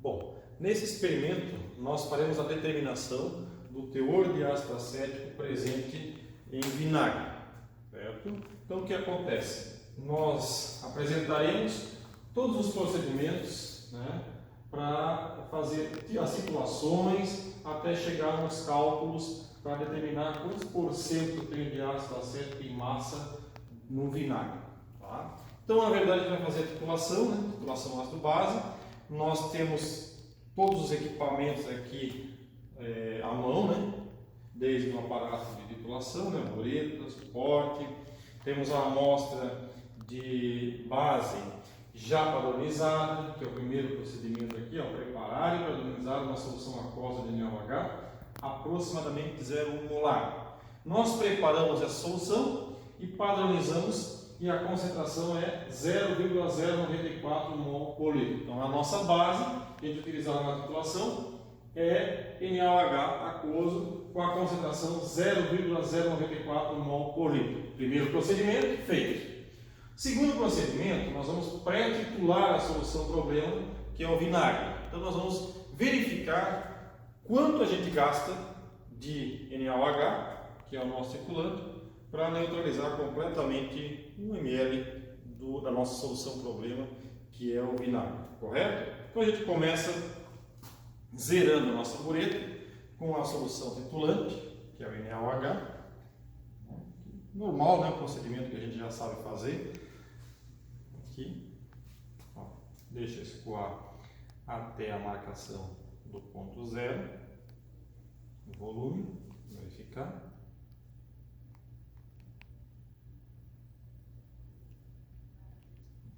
Bom, nesse experimento nós faremos a determinação do teor de ácido acético presente em vinagre, certo? Então o que acontece? Nós apresentaremos todos os procedimentos, né, para fazer as situações até chegar nos cálculos para determinar quantos por cento tem de ácido acético em massa no vinagre. Tá? Então, na verdade, a gente vai fazer a titulação, né? Titulação ácido-base. Nós temos todos os equipamentos aqui à mão, né? Desde o aparato de titulação, né? Bureta, suporte. Temos a amostra de base já padronizada, que é o primeiro procedimento aqui, ó, preparar e padronizar uma solução aquosa de NaOH aproximadamente 0,1 molar. Nós preparamos essa solução e padronizamos e a concentração é 0,094 mol por litro. Então a nossa base que a gente utilizará na titulação é NaOH aquoso com a concentração 0,094 mol por litro. Primeiro procedimento feito. Segundo procedimento, nós vamos pré-titular a solução problema, que é o vinagre. Então nós vamos verificar quanto a gente gasta de NaOH, que é o nosso circulante, para neutralizar completamente 1 ml da nossa solução problema, que é o vinagre, correto? Então a gente começa zerando a nossa bureta com a solução titulante, que é o NaOH. Normal, né? O procedimento que a gente já sabe fazer. Aqui, ó, deixa escoar até a marcação do ponto zero, o volume, verificar.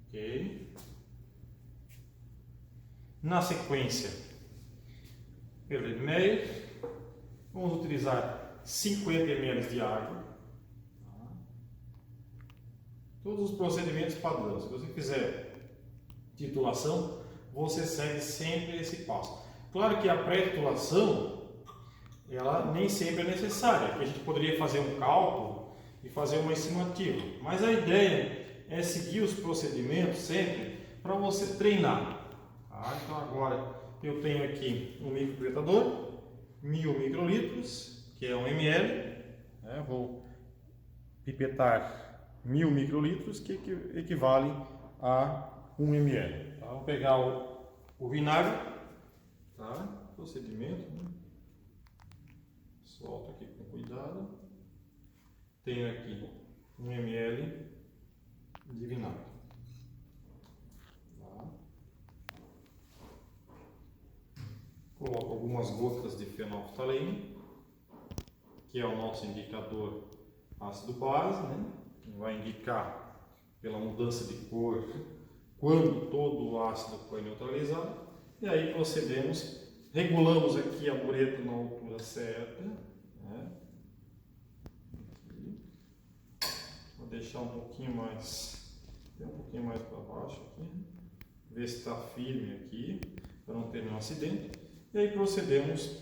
Ok. Na sequência, Erlenmeyer, vamos utilizar 50 ml de água. Todos os procedimentos padrões. Se você fizer titulação, você segue sempre esse passo. Claro que a pré-titulação, ela nem sempre é necessária, porque a gente poderia fazer um cálculo e fazer uma estimativa. Mas a ideia é seguir os procedimentos sempre para você treinar. Tá? Então agora eu tenho aqui um micropipetador, 1000 microlitros, que é 1 ml. Né? Vou pipetar 1000 microlitros, que equivale a 1 ml. Tá? Vou pegar o vinagre, tá? Procedimento, né? Solto aqui com cuidado. Tenho aqui 1 ml de vinagre. Tá? Coloco algumas gotas de fenolftalene, que é o nosso indicador ácido-base, né? Vai indicar pela mudança de cor quando todo o ácido foi neutralizado. E aí procedemos, regulamos aqui a bureta na altura certa, né? Vou deixar um pouquinho mais para baixo aqui, ver se está firme aqui para não ter nenhum acidente. E aí procedemos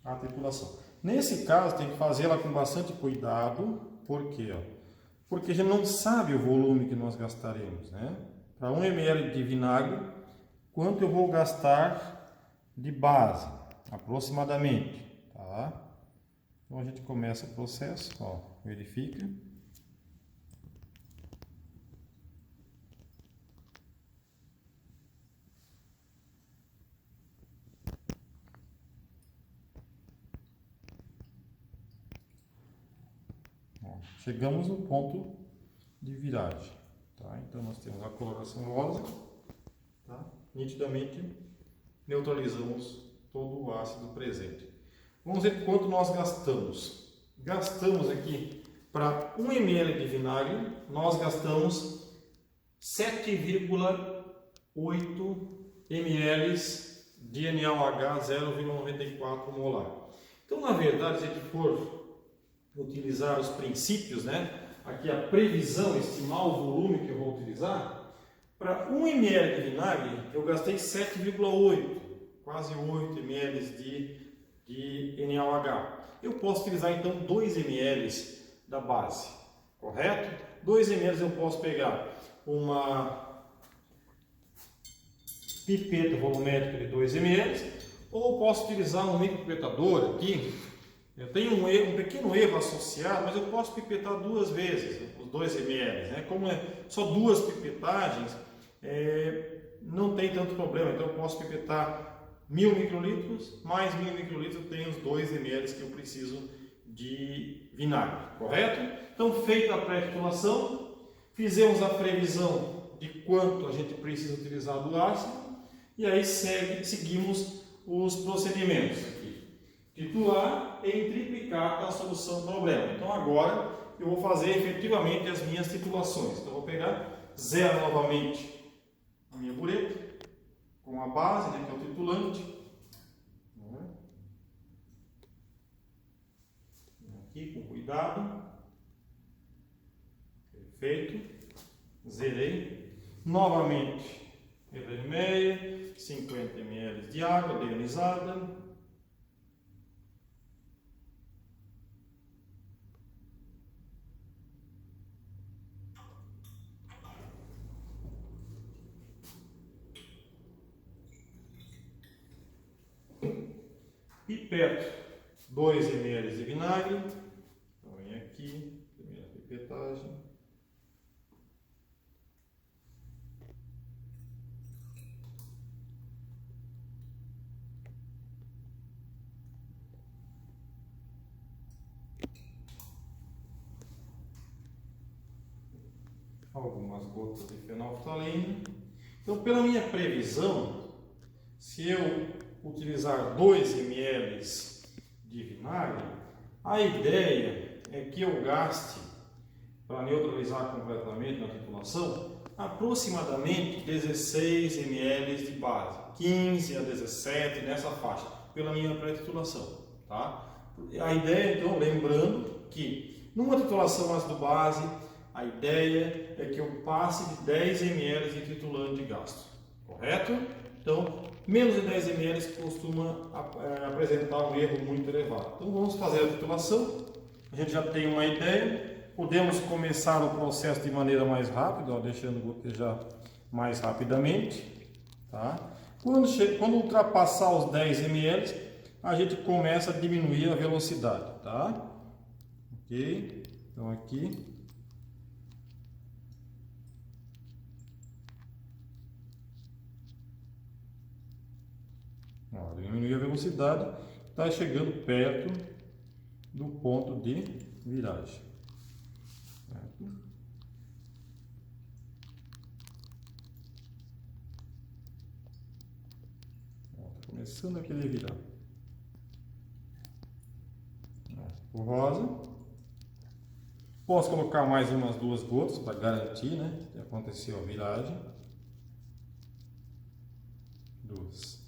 à tripulação. Nesse caso tem que fazê-la com bastante cuidado. Por quê? Porque a gente não sabe o volume que nós gastaremos, né? Para 1 ml de vinagre, quanto eu vou gastar de base, aproximadamente, tá? Então a gente começa o processo, ó, verifica. Chegamos no ponto de viragem, tá? Então nós temos a coloração rosa, tá? Nitidamente neutralizamos todo o ácido presente. Vamos ver quanto nós gastamos. Gastamos aqui para 1 ml de vinagre, nós gastamos 7,8 ml de NaOH 0,94 molar. Então, na verdade, se a gente for utilizar os princípios, né? Aqui a previsão, estimar o volume que eu vou utilizar, para 1 ml de vinagre eu gastei 7,8, quase 8 ml de NaOH. Eu posso utilizar então 2 ml da base, correto? 2 ml eu posso pegar uma pipeta volumétrica de 2 ml, ou posso utilizar um micropipetador aqui. Eu tenho um pequeno erro associado, mas eu posso pipetar 2 vezes os 2 ml, né? Como é só 2 pipetagens, não tem tanto problema, então eu posso pipetar 1000 microlitros, mais 1000 microlitros eu tenho os 2 ml que eu preciso de vinagre, correto? Então, feita a pré-titulação, fizemos a previsão de quanto a gente precisa utilizar do ácido, e aí seguimos os procedimentos aqui. Titular e triplicar a solução do problema. Então agora eu vou fazer efetivamente as minhas titulações. Então eu vou pegar, zero novamente a minha bureta, com a base, né, que é o titulante. Aqui com cuidado. Perfeito. Zerei. Novamente, Erlenmeyer, 50 ml de água deionizada. Pipeto 2 ml de vinagre. Então vem aqui, primeira pipetagem. Algumas gotas de fenolftalina. Então, pela minha previsão, se eu utilizar 2 ml de vinagre, a ideia é que eu gaste, para neutralizar completamente na titulação, aproximadamente 16 ml de base, 15 a 17 nessa faixa, pela minha pré-titulação, tá? A ideia, então, lembrando que numa titulação ácido-base, a ideia é que eu passe de 10 ml de titulante de gasto, correto? Então, menos de 10 ml costuma apresentar um erro muito elevado. Então, vamos fazer a titulação. A gente já tem uma ideia. Podemos começar o processo de maneira mais rápida, ó, deixando gotejar mais rapidamente. Tá? Quando ultrapassar os 10 ml, a gente começa a diminuir a velocidade. Tá? Ok? Então, aqui. Diminuir a velocidade, está chegando perto do ponto de viragem. Está começando a querer virar. O rosa. Posso colocar mais umas 2 gotas para garantir, né, que aconteceu a viragem. 2.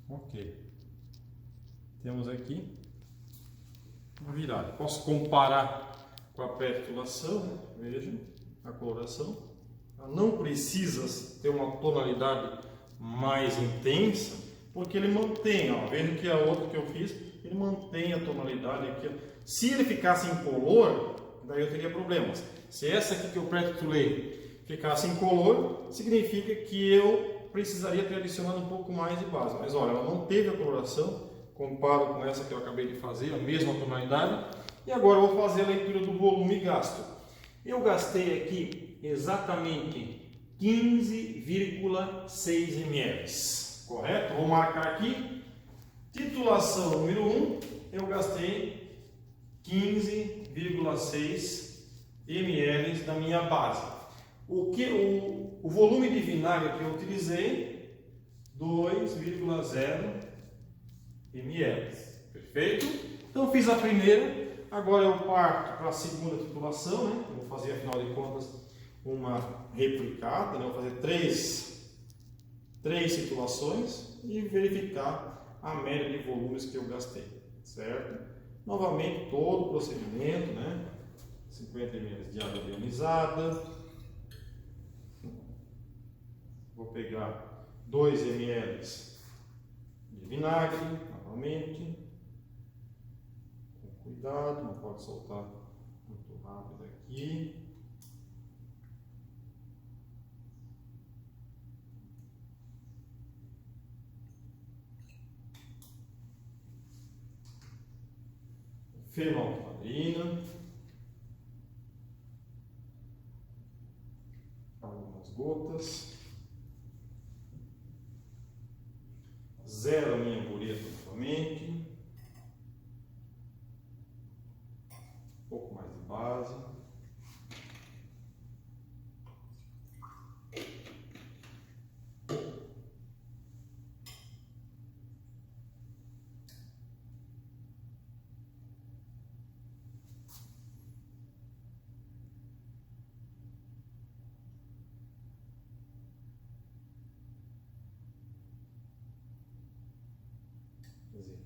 Ok. Temos aqui uma virada. Posso comparar com a pré-titulação, né? Vejam a coloração. Ela não precisa ter uma tonalidade mais intensa, porque ele mantém, ó, vejam que a outra que eu fiz, ele mantém a tonalidade aqui. Se ele ficasse incolor, daí eu teria problemas. Se essa aqui que eu pré-titulei ficasse incolor, significa que eu precisaria ter adicionado um pouco mais de base, mas olha, ela não teve a coloração, comparo com essa que eu acabei de fazer, a mesma tonalidade, e agora eu vou fazer a leitura do volume gasto. Eu gastei aqui exatamente 15,6 ml, correto? Vou marcar aqui, titulação número 1, eu gastei 15,6 ml da minha base. O volume de vinagre que eu utilizei, 2,0 ml. Perfeito? Então fiz a primeira, agora eu parto para a segunda titulação, né? Eu vou fazer, afinal de contas, uma replicada, né? Eu vou fazer três titulações e verificar a média de volumes que eu gastei, certo? Novamente todo o procedimento, né? 50 ml de água ionizada. Vou pegar 2 ml de vinagre, novamente, com cuidado, não pode soltar muito rápido aqui. fenolfarina, algumas gotas, 0 aminambureto novamente, um pouco mais de base,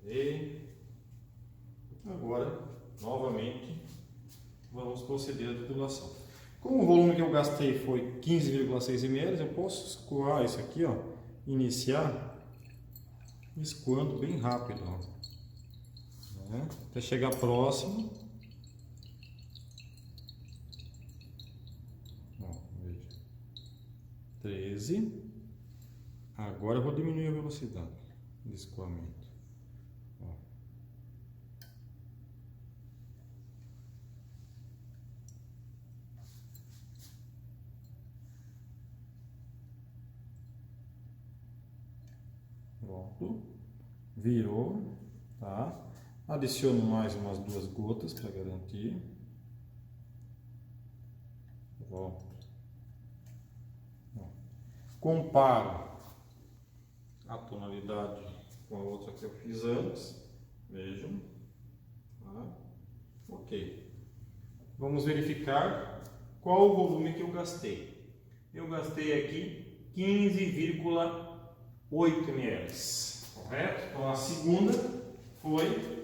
zerei. Agora, novamente, vamos proceder à titulação. Como o volume que eu gastei foi 15,6 ml, eu posso escoar isso aqui, ó, iniciar escoando bem rápido, ó, né? Até chegar próximo. Ó, veja. 13. Agora eu vou diminuir a velocidade de escoamento. Ó. Pronto, virou, tá? Adiciono mais umas 2 gotas para garantir. Pronto. Comparo a tonalidade com a outra que eu fiz antes, vejam, tá? Ok. Vamos verificar qual o volume que eu gastei. Eu gastei aqui 15,8 ml, correto? Então a segunda foi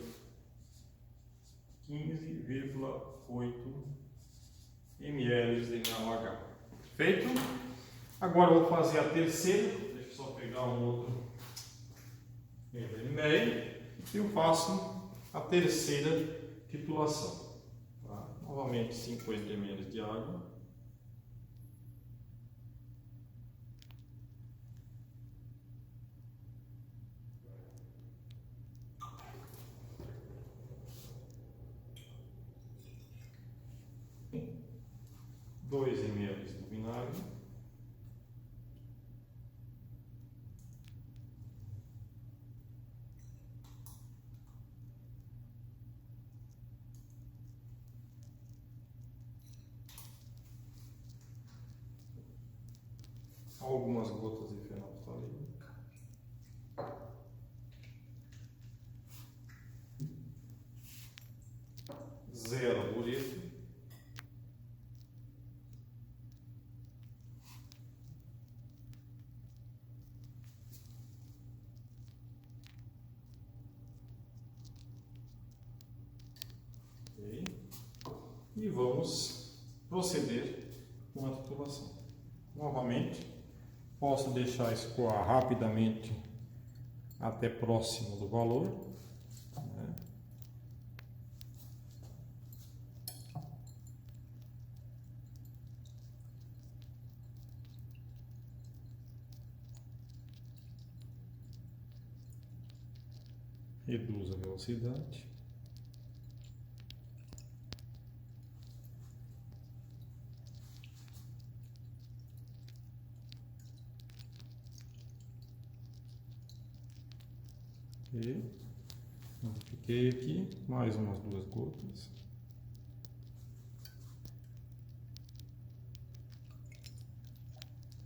15,8 ml de NaOH. Perfeito? Agora eu vou fazer a terceira. Deixa eu só pegar um outro meio e eu faço a terceira titulação. Tá? Novamente 50 ml de água. Dois ml de vinagre. Algumas gotas de fenolfarina. Zero boleto. Okay. E vamos proceder com a titulação. Novamente, posso deixar escoar rapidamente até próximo do valor, né? Reduz a velocidade. E fiquei aqui, mais umas 2 gotas.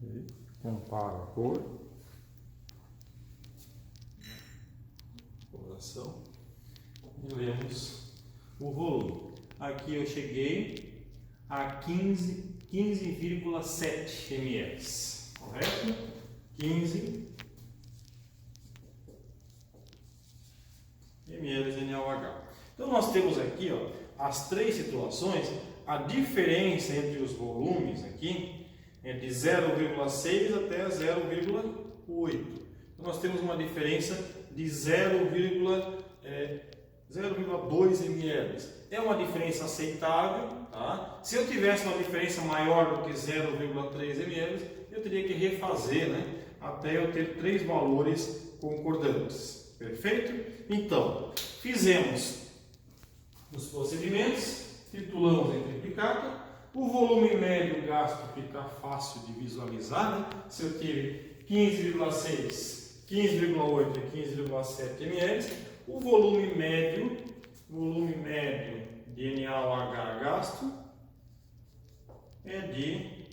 E comparo a cor. Coloração. E lemos o volume. Aqui eu cheguei a 15,7 ml. Correto? 15 ml de NaOH. Então nós temos aqui, ó, as 3 situações, a diferença entre os volumes aqui é de 0,6 até 0,8. Então nós temos uma diferença de 0,2 ml. É uma diferença aceitável, tá? Se eu tivesse uma diferença maior do que 0,3 ml, eu teria que refazer, né, até eu ter 3 valores concordantes. Perfeito? Então, fizemos os procedimentos, titulamos em triplicata. O volume médio gasto fica fácil de visualizar, né? Se eu tive 15,6, 15,8 e 15,7 ml, o volume médio de NaOH gasto é de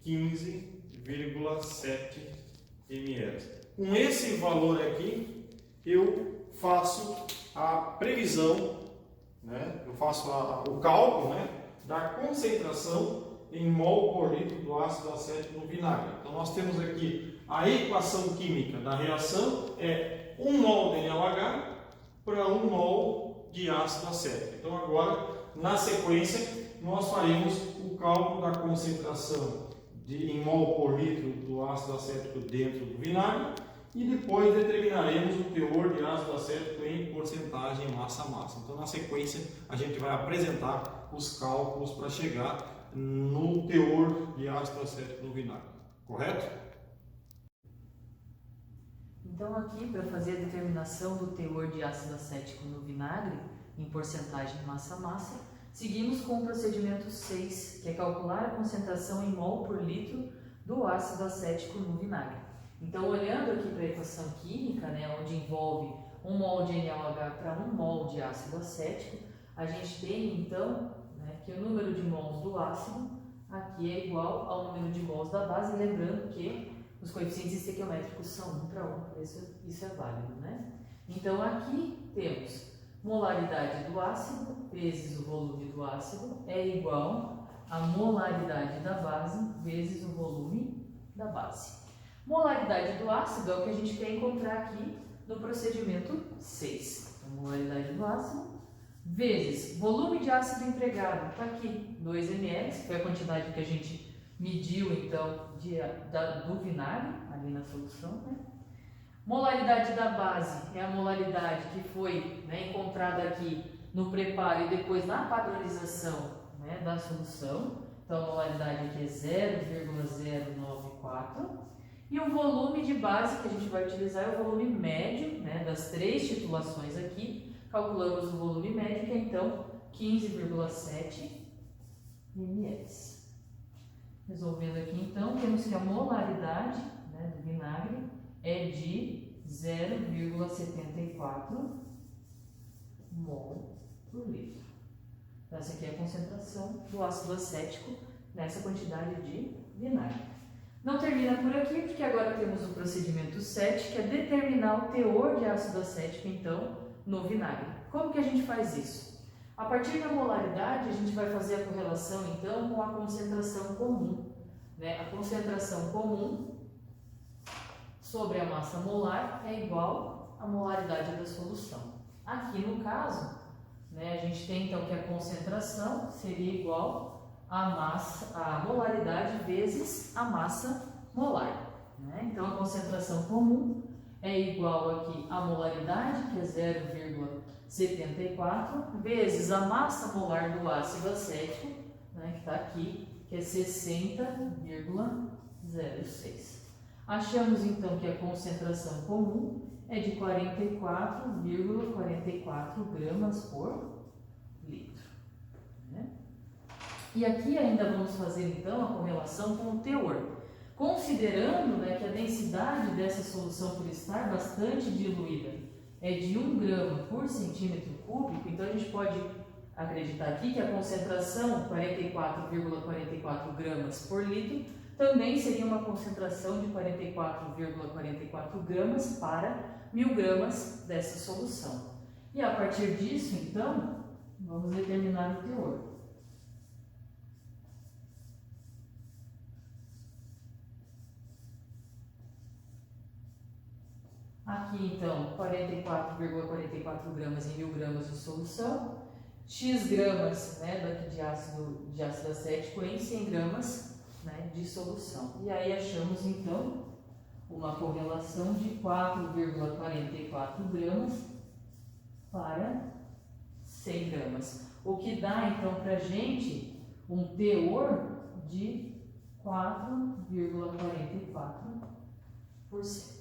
15,7 ml. Com esse valor aqui, eu faço a previsão, né? Eu faço o cálculo, né, da concentração em mol por litro do ácido acético no vinagre. Então nós temos aqui a equação química da reação é 1 mol de NaOH para 1 mol de ácido acético. Então agora, na sequência, nós faremos o cálculo da concentração em mol por litro do ácido acético dentro do vinagre e depois determinaremos o teor de ácido acético em porcentagem massa-massa. Então, na sequência, a gente vai apresentar os cálculos para chegar no teor de ácido acético no vinagre. Correto? Então, aqui, para fazer a determinação do teor de ácido acético no vinagre, em porcentagem massa-massa, seguimos com o procedimento 6, que é calcular a concentração em mol por litro do ácido acético no vinagre. Então, olhando aqui para a equação química, né, onde envolve 1 mol de NaOH para 1 mol de ácido acético, a gente tem, então, né, que o número de mols do ácido aqui é igual ao número de mols da base, lembrando que os coeficientes estequiométricos são 1 para 1, isso é válido, né? Então, aqui temos molaridade do ácido vezes o volume do ácido é igual a molaridade da base vezes o volume da base. Molaridade do ácido é o que a gente quer encontrar aqui no procedimento 6. Então, molaridade do ácido vezes volume de ácido empregado, está aqui, 2 ml, que foi a quantidade que a gente mediu então do vinagre, ali na solução, né? Molaridade da base é a molaridade que foi, né, encontrada aqui no preparo e depois na padronização, né, da solução. Então, a molaridade aqui é 0,094. E o volume de base que a gente vai utilizar é o volume médio, né, das 3 titulações aqui. Calculamos o volume médio, que é então 15,7 ml. Resolvendo aqui, então, temos que a molaridade, né, do vinagre é de 0,74 mol por litro. Então, essa aqui é a concentração do ácido acético nessa quantidade de vinagre. Não termina por aqui, porque agora temos o procedimento 7, que é determinar o teor de ácido acético, então, no vinagre. Como que a gente faz isso? A partir da molaridade, a gente vai fazer a correlação, então, com a concentração comum, né? A concentração comum sobre a massa molar é igual à molaridade da solução. Aqui no caso, né, a gente tem então que a concentração seria igual a molaridade vezes a massa molar, né? Então a concentração comum é igual aqui à molaridade, que é 0,74, vezes a massa molar do ácido acético, né, que está aqui, que é 60,06. Achamos então que a concentração comum é de 44,44 gramas por litro, né? E aqui ainda vamos fazer então a correlação com o teor. Considerando, né, que a densidade dessa solução, por estar bastante diluída, é de 1 grama por centímetro cúbico, então a gente pode acreditar aqui que a concentração 44,44 gramas por litro também seria uma concentração de 44,44 gramas para 1000 gramas dessa solução. E a partir disso, então, vamos determinar o teor. Aqui, então, 44,44 gramas em 1000 gramas de solução, X gramas, né, de ácido acético em 100 gramas, né, de solução. E aí achamos, então, uma correlação de 4,44 gramas para 100 gramas. O que dá, então, para a gente um teor de 4,44%.